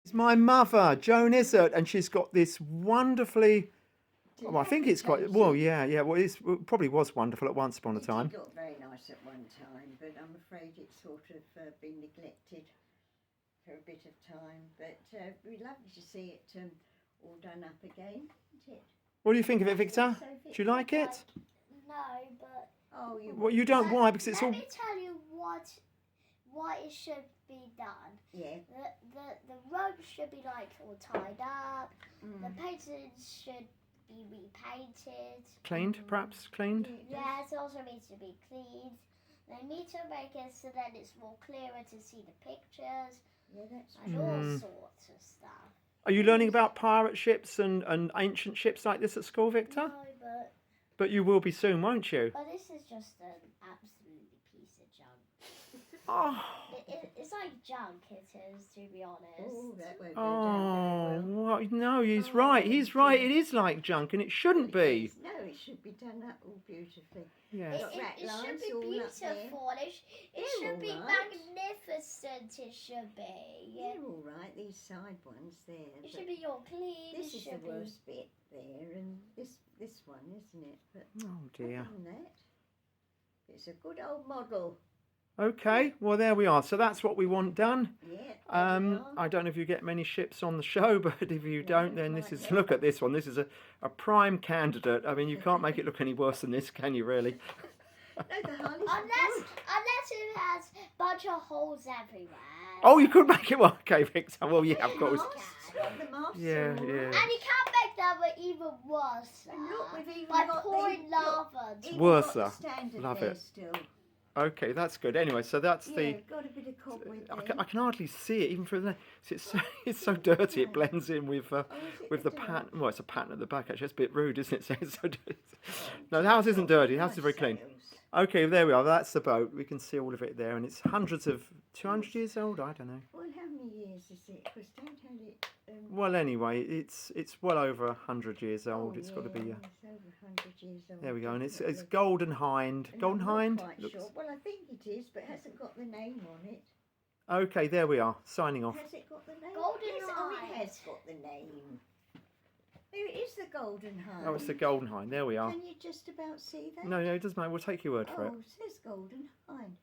It's my mother, Joan Iszatt, and she's got this wonderfully. Well, I think it's quite. Well, yeah. Well, it probably was wonderful at once upon a time. It did look very nice at one time, but I'm afraid it's sort of been neglected for a bit of time. But it'd be lovely to see it all done up again, isn't it? What do you think of it, Victor? Do you like it? No, but... Oh, you... Well, you don't. Why? Because it's all... Let me tell you what it should be done. Yeah. The ropes should be like all tied up. The paintings should be repainted. Cleaned, perhaps? Cleaned? Yes, it also needs to be cleaned. They need to make it so that it's more clearer to see the pictures. Yeah, that's and all sorts of stuff. Are you learning about pirate ships and ancient ships like this at school, Victor? No, But you will be soon, won't you? but this is just an absolute piece of junk. Oh, It's like junk, it is, to be honest. Oh, that won't go down very well. what? No, he's right. He's right. It is like junk, and it shouldn't be. No, it should be done up all beautifully. Yeah. It lines should be all up beautiful. It They're should be all right. magnificent. It should be. They're all right, these side ones there. It should be all clean. This it is the should be. worst bit there, and this one, isn't it? But Oh dear. other than that, it's a good old model. Okay. Well, there we are. So that's what we want done. Yeah. there we are. I don't know if you get many ships on the show, but if you don't, then this is. Look at this one. This is a prime candidate. I mean, you can't make it look any worse than this, can you? Really? No, the Harleys Unless it has a bunch of holes everywhere. Oh, you could make it. Well, okay, Victor. Well, yeah, of course. The masts Yeah, are all yeah. right. And you can't make them even worse. And look, we've even By got pouring lava. Even Worse, got the sir. standard Love there it. Still. Okay, that's good. Anyway, so that's Yeah, the. got a bit of cobweb I there. can hardly see it even from there. It's so dirty. It blends in with is it the the pattern. Well, it's a pattern at the back actually. It's a bit rude, isn't it? So it's so dirty. No, the house isn't dirty. The house is very clean. Sails. Okay, there we are. That's the boat. We can see all of it there, and it's hundreds of 200 years old. I don't know. Well, how many years is it? Because Dad had it. Well, anyway, it's well over 100 years old. It's got to be. It's over 100 years old. There we go, and it's definitely. Golden Hind. And Golden I'm not Hind. quite Looks- sure. Well, I think it is, but it hasn't got the name on it. Okay, there we are. Signing off. Has it got the name? Golden Yes, oh, Hind. it has got the name. There it is, the Golden Hind. Oh, it's the Golden Hind. There we are. Can you just about see that? No, it doesn't matter. We'll take your word for it. Oh, it says Golden Hind.